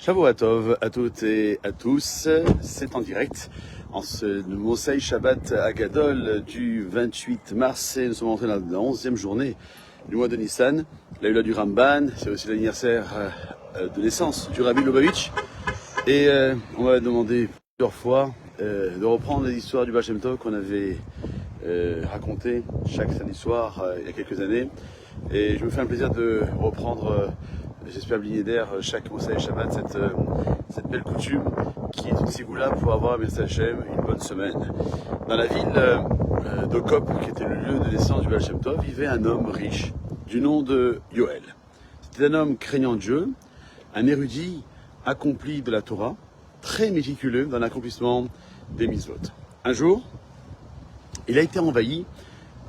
Shavuot Tov à toutes et à tous, c'est en direct en ce Mosai Shabbat Agadol du 28 mars et nous sommes entrés dans la 11e journée du mois de Nissan, la Hula du Ramban, c'est aussi l'anniversaire de naissance du Rabbi Lubavitch et on m'a demandé plusieurs fois de reprendre les histoires du Baal Shem Tov qu'on avait racontées chaque samedi soir il y a quelques années et je me fais un plaisir de reprendre j'espère blier d'air chaque Mosai Shabbat, cette belle coutume qui est une sigoula pour avoir, merci Hachem, une bonne semaine. Dans la ville d'Okop, qui était le lieu de naissance du Baal Shem Tov, vivait un homme riche du nom de Yoel. C'était un homme craignant Dieu, un érudit accompli de la Torah, très méticuleux dans l'accomplissement des mitzvot. Un jour, il a été envahi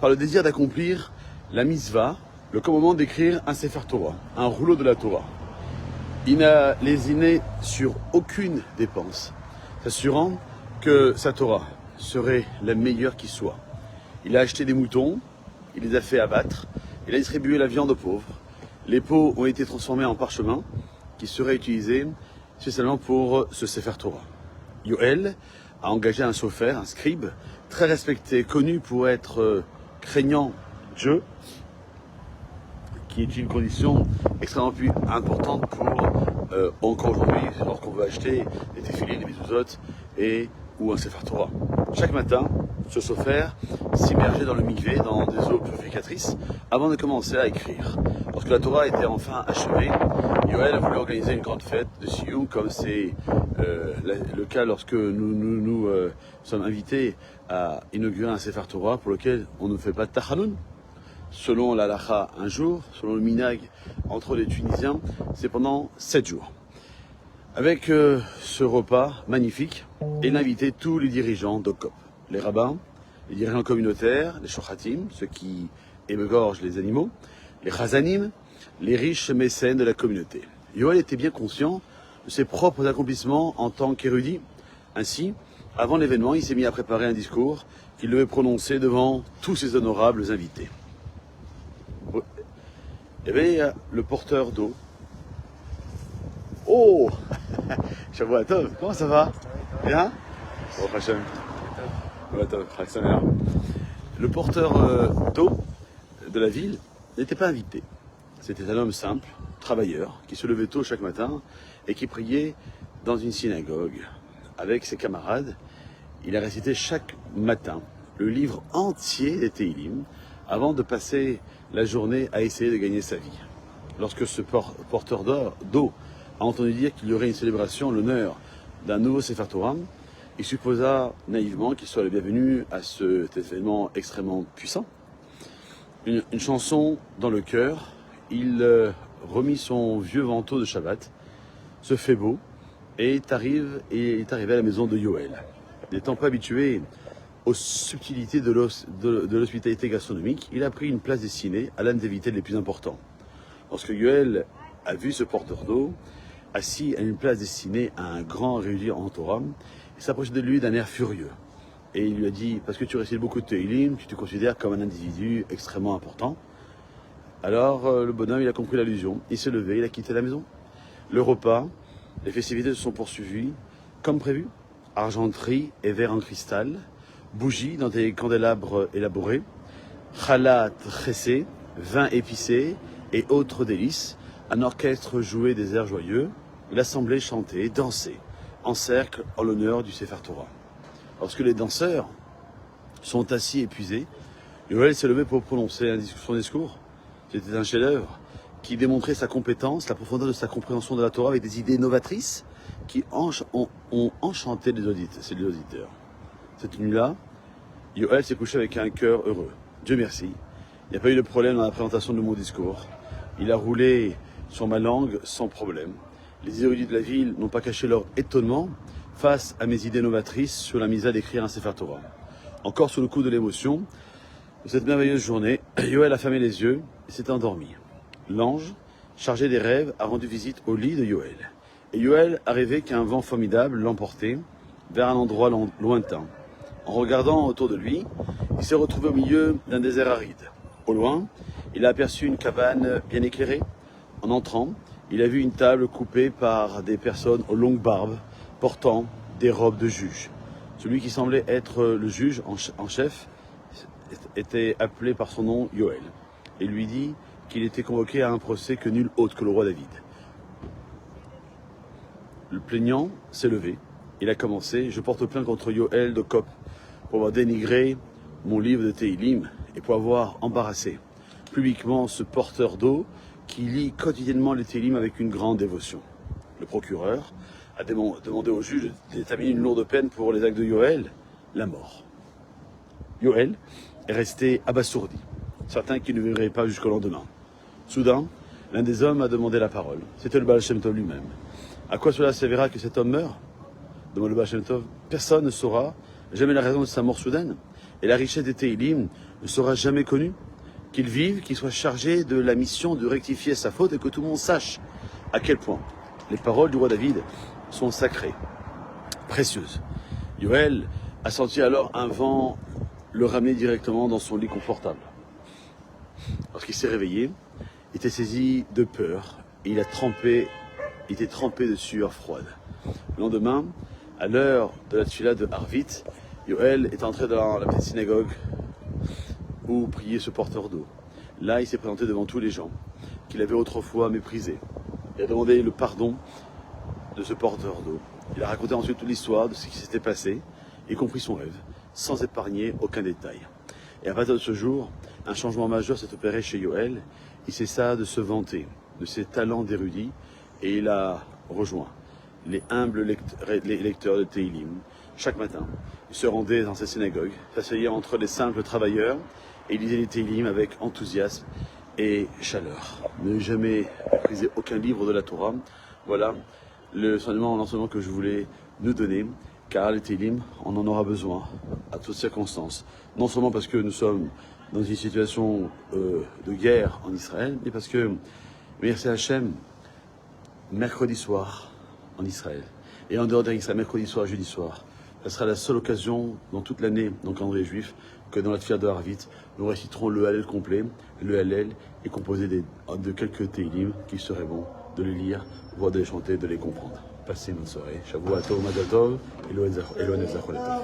par le désir d'accomplir la mitzvah, le commandement d'écrire un Sefer Torah, un rouleau de la Torah. Il n'a lésiné sur aucune dépense, s'assurant que sa Torah serait la meilleure qui soit. Il a acheté des moutons, il les a fait abattre, il a distribué la viande aux pauvres. Les peaux ont été transformées en parchemin qui serait utilisé spécialement pour ce Sefer Torah. Yoel a engagé un sofer, un scribe, très respecté, connu pour être craignant Dieu, qui est une condition extrêmement plus importante pour encore aujourd'hui, lorsqu'on veut acheter des téfilines, des mezuzot ou un Sefer Torah. Chaque matin, ce sofer s'immergeait dans le mikvé, dans des eaux purificatrices, avant de commencer à écrire. Lorsque la Torah était enfin achevée, Yoel a voulu organiser une grande fête de Siyum, comme c'est le cas lorsque nous sommes invités à inaugurer un Sefer Torah pour lequel on ne fait pas de tachanoun. Selon l'halakha, un jour, selon le minag entre les Tunisiens, c'est pendant 7 jours. Avec ce repas magnifique, il a invité tous les dirigeants d'Okop, les rabbins, les dirigeants communautaires, les shochatim, ceux qui égorgent les animaux, les chazanim, les riches mécènes de la communauté. Yoel était bien conscient de ses propres accomplissements en tant qu'érudit. Ainsi, avant l'événement, il s'est mis à préparer un discours qu'il devait prononcer devant tous ses honorables invités. Il y avait le porteur d'eau. Oh Shavuot Tov, comment ça va? Bien? Bon, Hachem. Le porteur d'eau de la ville n'était pas invité. C'était un homme simple, travailleur, qui se levait tôt chaque matin et qui priait dans une synagogue. Avec ses camarades, il a récité chaque matin le livre entier des Tehillim avant de passer la journée à essayer de gagner sa vie. Lorsque ce porteur d'eau a entendu dire qu'il y aurait une célébration en l'honneur d'un nouveau Sefer Torah, il supposa naïvement qu'il soit le bienvenu à cet événement extrêmement puissant. Une chanson dans le cœur, il remit son vieux manteau de Shabbat, se fait beau, et est arrivé à la maison de Yoel. N'étant pas habitué aux subtilités de l'hospitalité gastronomique, il a pris une place destinée à l'un des invités les plus importants. Lorsque Yoel a vu ce porteur d'eau assis à une place destinée à un grand érudit en Torah, il s'approchait de lui d'un air furieux. Et il lui a dit, parce que tu récites beaucoup de Tehillim, tu te considères comme un individu extrêmement important. Alors le bonhomme, il a compris l'allusion, il s'est levé, il a quitté la maison. Le repas, les festivités se sont poursuivies comme prévu. Argenterie et verre en cristal, bougies dans des candélabres élaborés, challah tressé, vin épicé et autres délices, un orchestre jouait des airs joyeux, l'assemblée chantait, dansait, en cercle en l'honneur du Sefer Torah. Lorsque les danseurs sont assis épuisés, Yoel s'est levé pour prononcer son discours. C'était un chef-d'œuvre qui démontrait sa compétence, la profondeur de sa compréhension de la Torah avec des idées novatrices qui ont enchanté les auditeurs. Cette nuit-là, Yoel s'est couché avec un cœur heureux. Dieu merci, il n'y a pas eu de problème dans la présentation de mon discours. Il a roulé sur ma langue sans problème. Les érudits de la ville n'ont pas caché leur étonnement face à mes idées novatrices sur la mise à d'écrire un Sefer Torah. Encore sous le coup de l'émotion de cette merveilleuse journée, Yoel a fermé les yeux et s'est endormi. L'ange, chargé des rêves, a rendu visite au lit de Yoel. Et Yoel a rêvé qu'un vent formidable l'emportait vers un endroit lointain. En regardant autour de lui, il s'est retrouvé au milieu d'un désert aride. Au loin, il a aperçu une cabane bien éclairée. En entrant, il a vu une table coupée par des personnes aux longues barbes, portant des robes de juge. Celui qui semblait être le juge en chef était appelé par son nom Yoël, et lui dit qu'il était convoqué à un procès que nul autre que le roi David. Le plaignant s'est levé, il a commencé: je porte plainte contre Yoël de Cop pour avoir dénigré mon livre de Téhilim et pour avoir embarrassé publiquement ce porteur d'eau qui lit quotidiennement les Téhilim avec une grande dévotion. Le procureur a demandé au juge de déterminer une lourde peine pour les actes de Yoël, la mort. Yoël est resté abasourdi, certain qu'il ne verrait pas jusqu'au lendemain. Soudain, l'un des hommes a demandé la parole. C'était le Baal Shem Tov lui-même. À quoi cela servira que cet homme meure? Demande le Baal Shem Tov. Personne ne saura jamais la raison de sa mort soudaine. Et la richesse des Téhilim ne sera jamais connue. Qu'il vive, qu'il soit chargé de la mission de rectifier sa faute et que tout le monde sache à quel point les paroles du roi David sont sacrées, précieuses. Yoël a senti alors un vent le ramener directement dans son lit confortable. Lorsqu'il s'est réveillé, il était saisi de peur et il était trempé de sueur froide. Le lendemain, à l'heure de la tefila de Harvit, Yoël est entré dans la petite synagogue où priait ce porteur d'eau. Là, il s'est présenté devant tous les gens qu'il avait autrefois méprisés. Il a demandé le pardon de ce porteur d'eau. Il a raconté ensuite toute l'histoire de ce qui s'était passé, y compris son rêve, sans épargner aucun détail. Et à partir de ce jour, un changement majeur s'est opéré chez Yoël. Il cessa de se vanter de ses talents d'érudit et il a rejoint les humbles lecteurs de Téhilim. Chaque matin, il se rendait dans cette synagogue, s'asseyait entre les simples travailleurs et il lisait les Téhilim avec enthousiasme et chaleur. Ne jamais mépriser aucun livre de la Torah. Voilà l'enseignement que je voulais nous donner, car les Téhilim, on en aura besoin à toutes circonstances. Non seulement parce que nous sommes dans une situation de guerre en Israël, mais parce que, merci Hachem, mercredi soir en Israël, et en dehors d'Israël, mercredi soir, jeudi soir, ça sera la seule occasion dans toute l'année, dans le calendrier juif, que dans la tefila de Harvit, nous réciterons le Hallel complet. Le Hallel est composé de quelques Téhilim qu'il serait bon de les lire, voire de les chanter, de les comprendre. Passez une bonne soirée. Shavua Tov, Mazal Tov, Elohim Zachor.